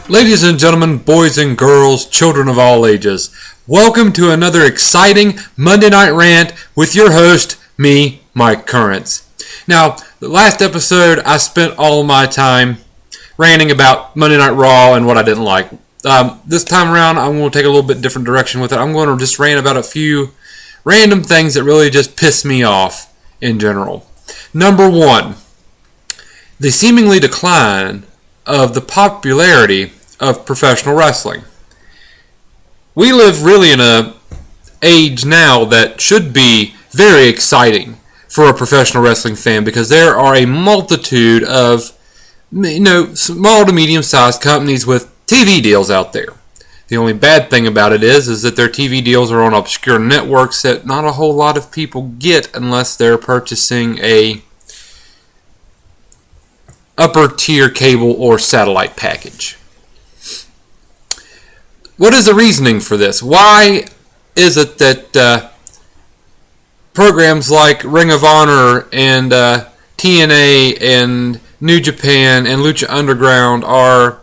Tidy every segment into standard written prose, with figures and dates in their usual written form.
Ladies and gentlemen, boys and girls, children of all ages, welcome to another exciting Monday Night Rant with your host, me, Mike Currence. Now, the last episode, I spent all of my time ranting about Monday Night Raw and what I didn't like. This time around, I'm going to take a little bit different direction with it. I'm going to just rant about a few random things that really just piss me off in general. Number one, the seemingly decline of the popularity of professional wrestling. We live really in an age now that should be very exciting for a professional wrestling fan because there are a multitude of small to medium-sized companies with TV deals out there. The only bad thing about it is that their TV deals are on obscure networks that not a whole lot of people get unless they're purchasing a upper tier cable or satellite package. What is the reasoning for this? Why is it that programs like Ring of Honor and TNA and New Japan and Lucha Underground are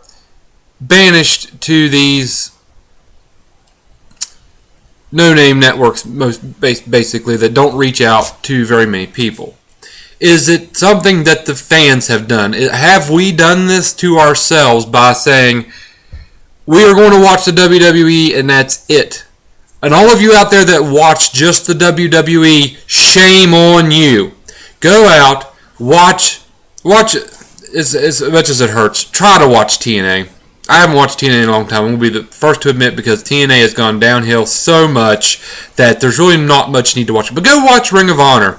banished to these no-name networks, basically, that don't reach out to very many people? Is it something that the fans have done? Have we done this to ourselves by saying, we are going to watch the WWE and that's it? And all of you out there that watch just the WWE, shame on you. Go out, watch as much as it hurts. Try to watch TNA. I haven't watched TNA in a long time. I'm going to be the first to admit because TNA has gone downhill so much that there's really not much need to watch. But go watch Ring of Honor.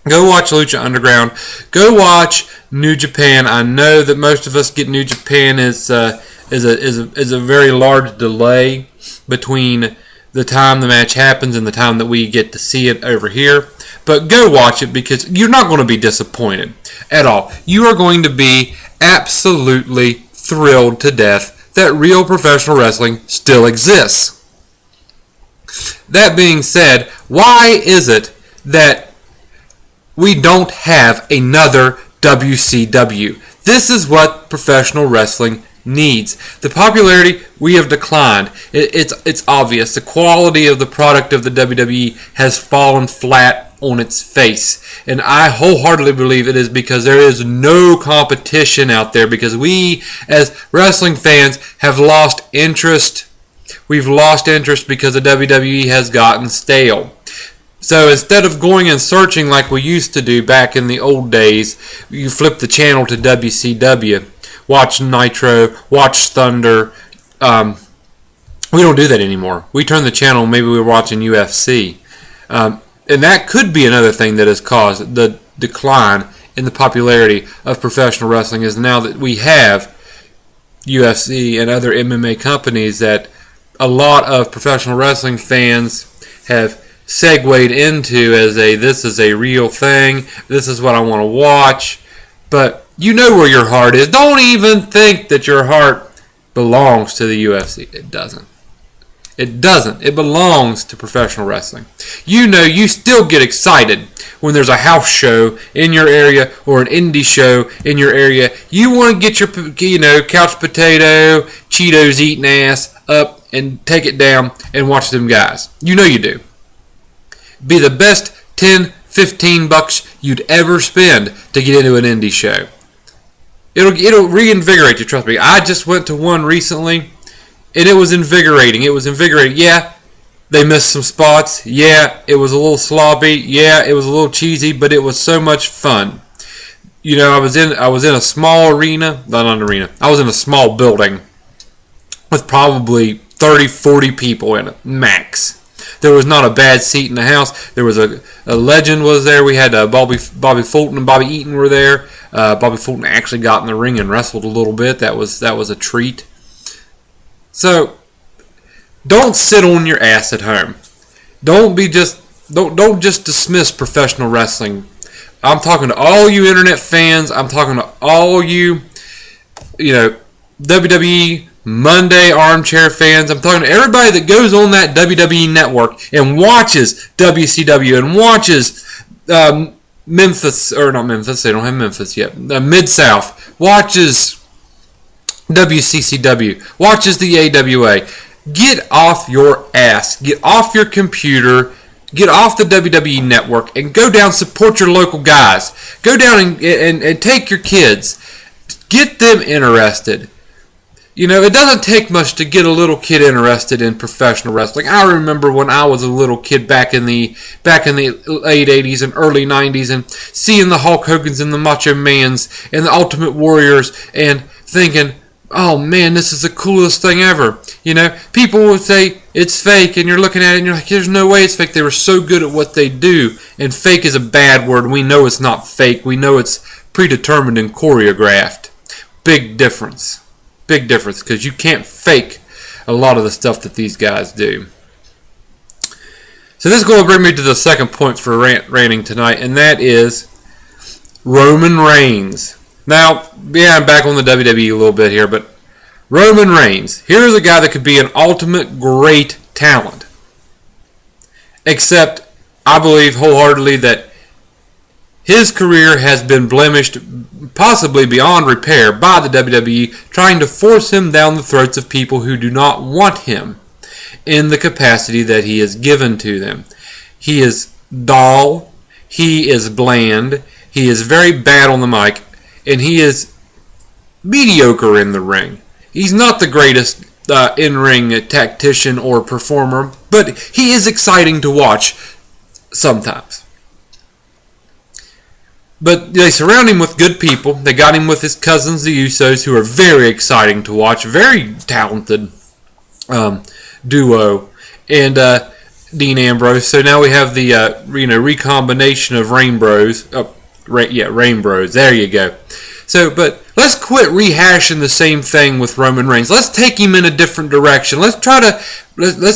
Go watch Lucha Underground. Go watch New Japan. I know that most of us get New Japan is a very large delay between the time the match happens and the time that we get to see it over here. But go watch it because you're not going to be disappointed at all. You are going to be absolutely thrilled to death that real professional wrestling still exists. That being said, why is it that we don't have another WCW? This is what professional wrestling needs. The popularity, we have declined. It's obvious. The quality of the product of the WWE has fallen flat on its face. And I wholeheartedly believe it is because there is no competition out there, because we as wrestling fans have lost interest. We've lost interest because the WWE has gotten stale. So instead of going and searching like we used to do back in the old days, you flip the channel to WCW. Watch Nitro, watch Thunder. We don't do that anymore. We turn the channel, maybe we're watching UFC. And that could be another thing that has caused the decline in the popularity of professional wrestling, is now that we have UFC and other MMA companies that a lot of professional wrestling fans have segued into as this is a real thing, this is what I want to watch. But you know where your heart is. Don't even think that your heart belongs to the UFC. It doesn't. It doesn't. It belongs to professional wrestling. You still get excited when there's a house show in your area or an indie show in your area. You want to get your couch potato, Cheetos eating ass up and take it down and watch them guys. You know you do. Be the best $10-15 you'd ever spend to get into an indie show. It'll reinvigorate you, trust me. I just went to one recently, and it was invigorating. Yeah, they missed some spots. Yeah, it was a little sloppy. Yeah, it was a little cheesy, but it was so much fun. I was in a small arena, not an arena. I was in a small building with probably 30-40 people in it, max. There was not a bad seat in the house. There was a legend was there. We had Bobby Fulton and Bobby Eaton were there. Bobby Fulton actually got in the ring and wrestled a little bit. That was a treat. So don't sit on your ass at home. Don't just dismiss professional wrestling. I'm talking to all you internet fans. I'm talking to all you WWE Monday armchair fans. I'm talking to everybody that goes on that WWE network and watches WCW and watches Memphis, or not Memphis, they don't have Memphis yet, Mid-South, watches WCCW, watches the AWA. Get off your ass. Get off your computer. Get off the WWE network and go down, support your local guys. Go down and take your kids. Get them interested. You know, it doesn't take much to get a little kid interested in professional wrestling. I remember when I was a little kid back in the late 80s and early 90s and seeing the Hulk Hogan's and the Macho Mans and the Ultimate Warriors and thinking, oh man, this is the coolest thing ever. You know, people would say it's fake and you're looking at it and you're like, there's no way it's fake. They were so good at what they do. And fake is a bad word. We know it's not fake. We know it's predetermined and choreographed. Big difference. Big difference, because you can't fake a lot of the stuff that these guys do. So this is going to bring me to the second point for ranting tonight, and that is Roman Reigns. Now, yeah, I'm back on the WWE a little bit here, but Roman Reigns, here's a guy that could be an ultimate great talent. Except, I believe wholeheartedly that his career has been blemished, possibly beyond repair, by the WWE, trying to force him down the throats of people who do not want him in the capacity that he is given to them. He is dull, he is bland, he is very bad on the mic, and he is mediocre in the ring. He's not the greatest in-ring tactician or performer, but he is exciting to watch sometimes. But they surround him with good people. They got him with his cousins, the Usos, who are very exciting to watch. Very talented duo. And Dean Ambrose. So now we have the recombination of Rain Bros. Rain Bros. There you go. So, but let's quit rehashing the same thing with Roman Reigns. Let's take him in a different direction. Let's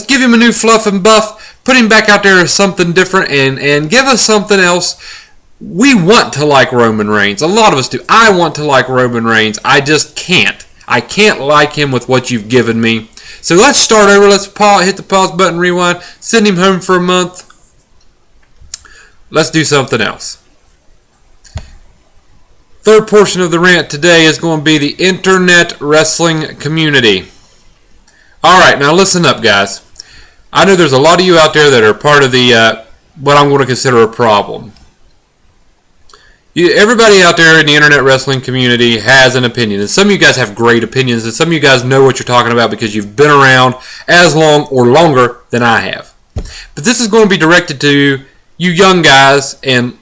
give him a new fluff and buff. Put him back out there as something different and give us something else. We want to like Roman Reigns. A lot of us do. I want to like Roman Reigns. I just can't. I can't like him with what you've given me. So let's start over. Let's hit the pause button, rewind, send him home for a month. Let's do something else. Third portion of the rant today is going to be the internet wrestling community. Alright, now listen up, guys. I know there's a lot of you out there that are part of the what I'm going to consider a problem. Everybody out there in the internet wrestling community has an opinion, and some of you guys have great opinions, and some of you guys know what you're talking about because you've been around as long or longer than I have. But this is going to be directed to you young guys and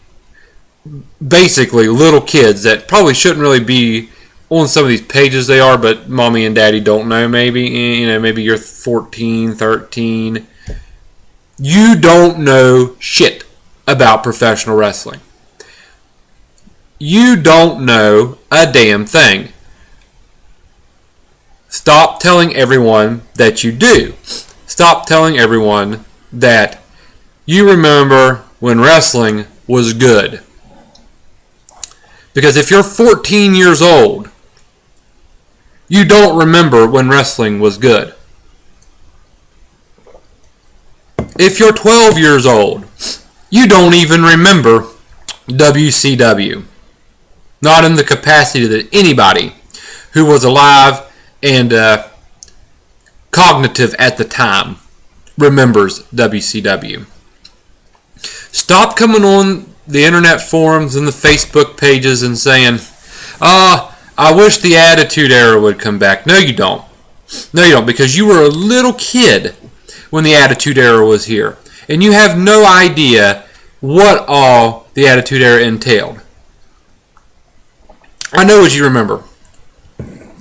basically little kids that probably shouldn't really be on some of these pages they are, but mommy and daddy don't know maybe. You know, maybe you're 14, 13. You don't know shit about professional wrestling. You don't know a damn thing. Stop telling everyone that you do. Stop telling everyone that you remember when wrestling was good. Because if you're 14 years old, you don't remember when wrestling was good. If you're 12 years old, you don't even remember WCW. Not in the capacity that anybody who was alive and cognitive at the time remembers WCW. Stop coming on the internet forums and the Facebook pages and saying, I wish the Attitude Era would come back. No, you don't. No, you don't, because you were a little kid when the Attitude Era was here. And you have no idea what all the Attitude Era entailed. I know what you remember.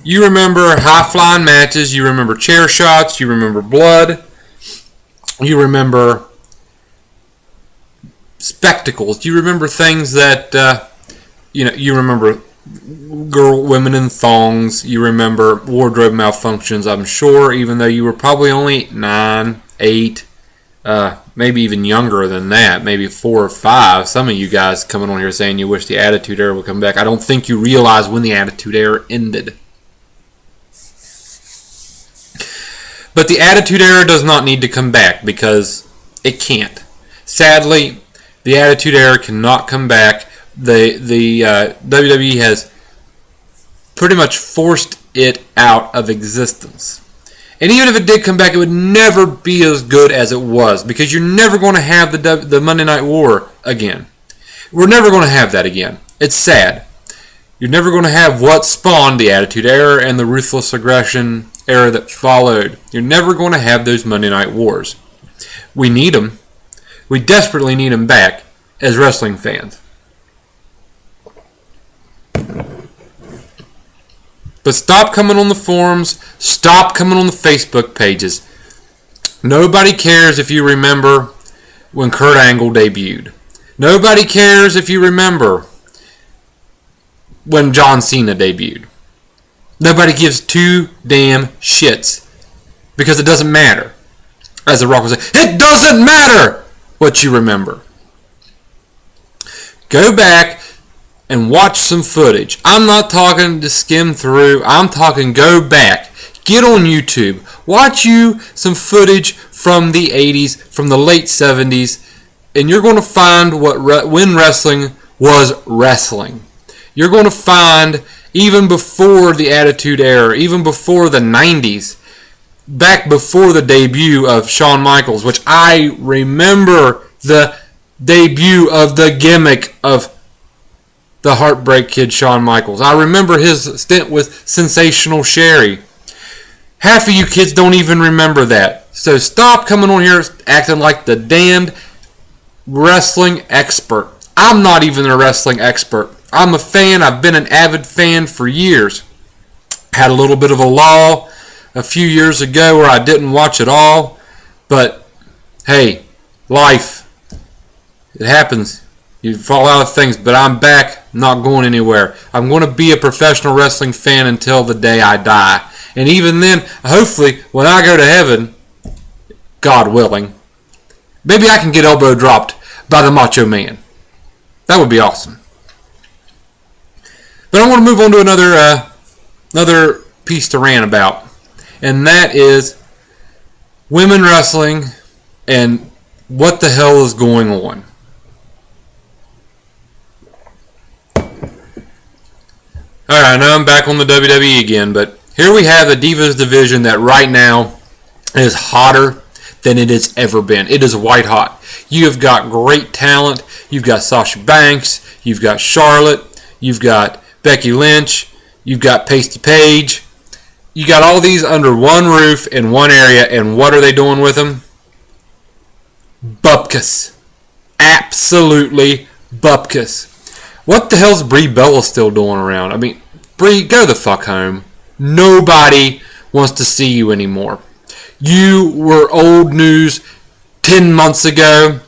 You remember high-flying matches. You remember chair shots. You remember blood. You remember spectacles. You remember things that, you remember women in thongs. You remember wardrobe malfunctions, I'm sure, even though you were probably only 9, 8, maybe even younger than that, maybe 4 or 5. Some of you guys coming on here saying you wish the Attitude Era would come back. I don't think you realize when the Attitude Era ended. But the Attitude Era does not need to come back because it can't. Sadly, the Attitude Era cannot come back. The WWE has pretty much forced it out of existence. And even if it did come back, it would never be as good as it was, because you're never going to have the Monday Night War again. We're never going to have that again. It's sad. You're never going to have what spawned the Attitude Era and the Ruthless Aggression era that followed. You're never going to have those Monday Night Wars. We need them. We desperately need them back as wrestling fans. But stop coming on the forums. Stop coming on the Facebook pages. Nobody cares if you remember when Kurt Angle debuted. Nobody cares if you remember when John Cena debuted. Nobody gives two damn shits, because it doesn't matter. As The Rock would say, it doesn't matter what you remember. Go back and watch some footage. I'm not talking to skim through. I'm talking go back. Get on YouTube. Watch you some footage from the 80s, from the late 70s, and you're going to find when wrestling was wrestling. You're going to find, even before the Attitude Era, even before the 90s, back before the debut of Shawn Michaels, which I remember the debut of the gimmick of the Heartbreak Kid Shawn Michaels. I remember his stint with Sensational Sherry. Half of you kids don't even remember that. So stop coming on here acting like the damned wrestling expert. I'm not even a wrestling expert. I'm a fan. I've been an avid fan for years. Had a little bit of a lull a few years ago where I didn't watch it all. But, hey, life. It happens. You fall out of things. But I'm back. I'm not going anywhere. I'm going to be a professional wrestling fan until the day I die. And even then, hopefully, when I go to heaven, God willing, maybe I can get elbow dropped by the Macho Man. That would be awesome. But I want to move on to another piece to rant about. And that is women wrestling and what the hell is going on. Alright, I know I'm back on the WWE again, but here we have the Divas division that right now is hotter than it has ever been. It is white hot. You have got great talent. You've got Sasha Banks. You've got Charlotte. You've got Becky Lynch. You've got Pasty Page. You got all these under one roof in one area, and what are they doing with them? Bupkis. Absolutely bupkis. What the hell's Brie Bella still doing around? I mean, Brie, go the fuck home. Nobody wants to see you anymore. You were old news 10 months ago.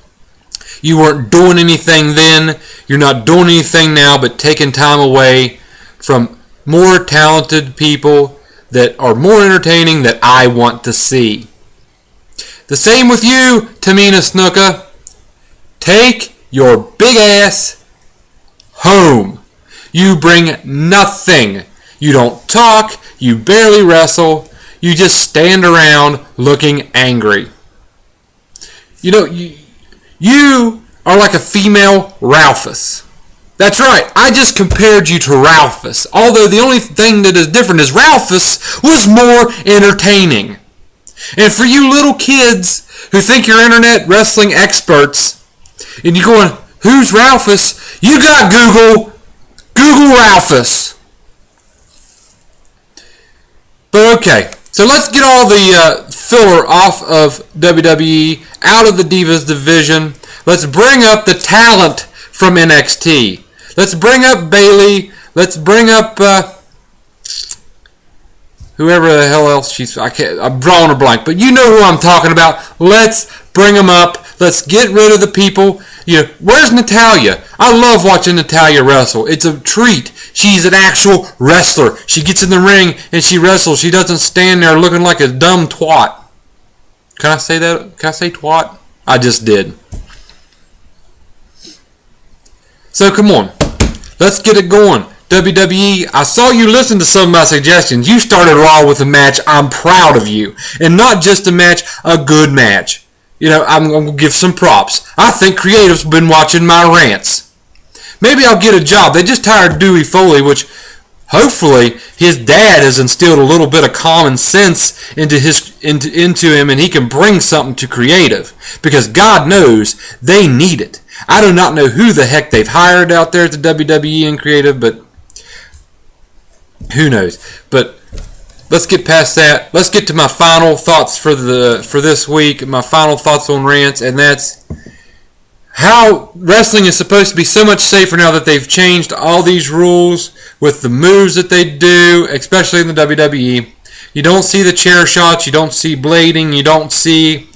You weren't doing anything then. You're not doing anything now but taking time away from more talented people that are more entertaining that I want to see. The same with you, Tamina Snuka. Take your big ass home. You bring nothing. You don't talk. You barely wrestle. You just stand around looking angry. You know, you are like a female Ralphus. That's right. I just compared you to Ralphus. Although the only thing that is different is Ralphus was more entertaining. And for you little kids who think you're internet wrestling experts, and you're going, who's Ralphus? You got Google. Google Ralphus. But okay. So let's get all the filler off of WWE, out of the Divas division. Let's bring up the talent from NXT. Let's bring up Bayley. Let's bring up whoever the hell else I'm drawing a blank, but you know who I'm talking about. Let's bring them up. Let's get rid of the people. You know, where's Natalya? I love watching Natalya wrestle. It's a treat. She's an actual wrestler. She gets in the ring and she wrestles. She doesn't stand there looking like a dumb twat. Can I say that? Can I say twat? I just did. So come on. Let's get it going. WWE, I saw you listen to some of my suggestions. You started Raw with a match. I'm proud of you. And not just a match, a good match. You know, I'm going to give some props. I think creative's been watching my rants. Maybe I'll get a job. They just hired Dewey Foley, which Hopefully, his dad has instilled a little bit of common sense into him, and he can bring something to creative, because God knows they need it. I do not know who the heck they've hired out there at the WWE in creative, but who knows? But let's get past that. Let's get to my final thoughts for this week. My final thoughts on Rants, and that's how wrestling is supposed to be so much safer now that they've changed all these rules with the moves that they do, especially in the WWE. You don't see the chair shots. You don't see blading. You don't see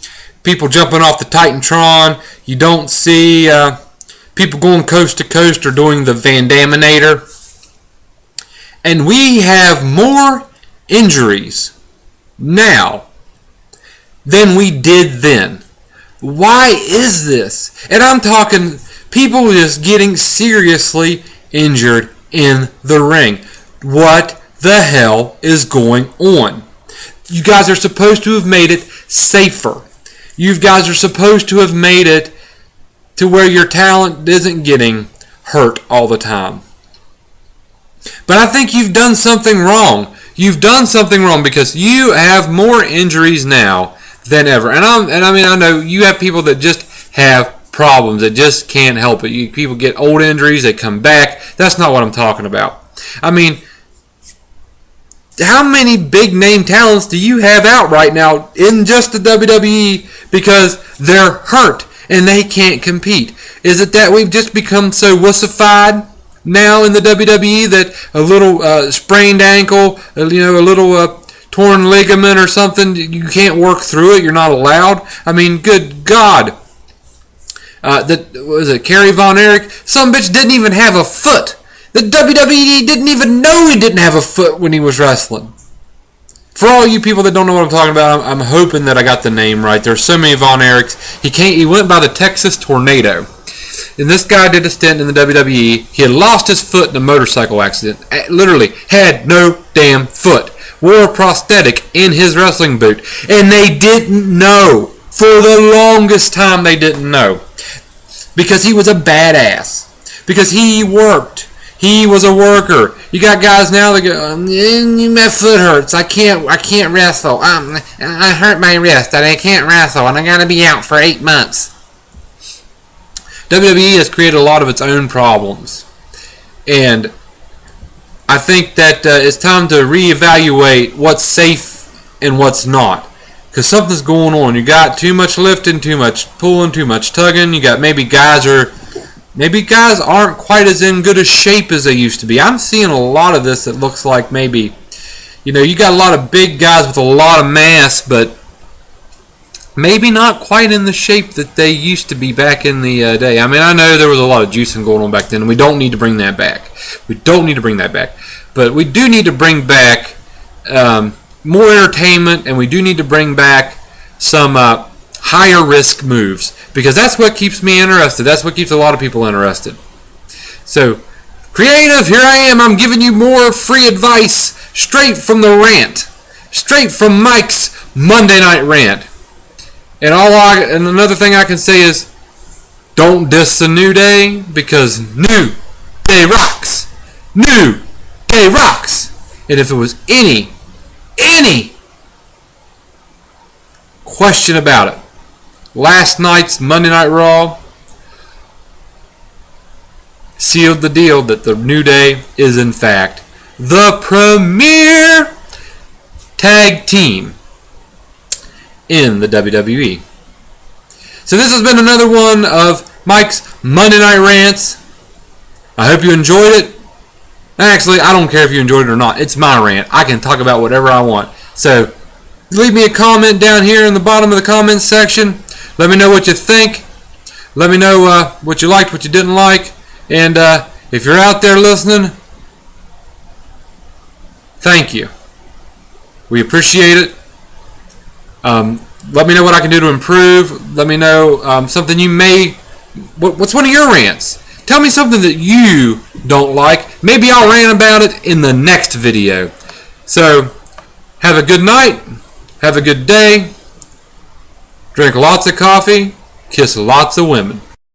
people jumping off the Titantron. You don't see people going coast to coast or doing the Van Daminator. And we have more injuries now than we did then. Why is this? And I'm talking people just getting seriously injured in the ring. What the hell is going on? You guys are supposed to have made it safer. You guys are supposed to have made it to where your talent isn't getting hurt all the time. But I think you've done something wrong. You've done something wrong because you have more injuries now than ever. And I know you have people that just have problems that just can't help it. People get old injuries, they come back. That's not what I'm talking about. I mean, how many big name talents do you have out right now in just the WWE because they're hurt and they can't compete? Is it that we've just become so wussified now in the WWE that a little sprained ankle, a little torn ligament or something, you can't work through it, you're not allowed? I mean, good God. Kerry Von Erich? Some bitch didn't even have a foot. The WWE didn't even know he didn't have a foot when he was wrestling. For all you people that don't know what I'm talking about, I'm hoping that I got the name right. There's so many Von Erichs. He went by the Texas Tornado. And this guy did a stint in the WWE. He had lost his foot in a motorcycle accident. Literally had no damn foot. Wore a prosthetic in his wrestling boot. And they didn't know. For the longest time they didn't know. Because he was a badass. Because he worked. He was a worker. You got guys now that go, my foot hurts. I can't wrestle. I hurt my wrist and I can't wrestle and I gotta be out for 8 months. WWE has created a lot of its own problems. And I think that it's time to reevaluate what's safe and what's not. Because something's going on. You got too much lifting, too much pulling, too much tugging. You got maybe guys aren't quite as in good a shape as they used to be. I'm seeing a lot of this that looks like maybe, you got a lot of big guys with a lot of mass, but maybe not quite in the shape that they used to be back in the day. I mean, I know there was a lot of juicing going on back then, and we don't need to bring that back. But we do need to bring back more entertainment, and we do need to bring back some higher risk moves, because that's what keeps me interested. That's what keeps a lot of people interested. So, creative, here I am. I'm giving you more free advice straight from the rant, straight from Mike's Monday Night Rant. And another thing I can say is, don't diss the New Day, because New Day rocks. New Day rocks. And if it was any question about it, last night's Monday Night Raw sealed the deal that the New Day is in fact the premier tag team in the WWE. So this has been another one of Mike's Monday Night Rants. I hope you enjoyed it. Actually, I don't care if you enjoyed it or not. It's my rant. I can talk about whatever I want. So leave me a comment down here in the bottom of the comments section. Let me know what you think. Let me know what you liked, what you didn't like. And if you're out there listening, thank you. We appreciate it. Let me know what I can do to improve. Let me know something you may... What's one of your rants? Tell me something that you don't like. Maybe I'll rant about it in the next video. So, have a good night. Have a good day. Drink lots of coffee. Kiss lots of women.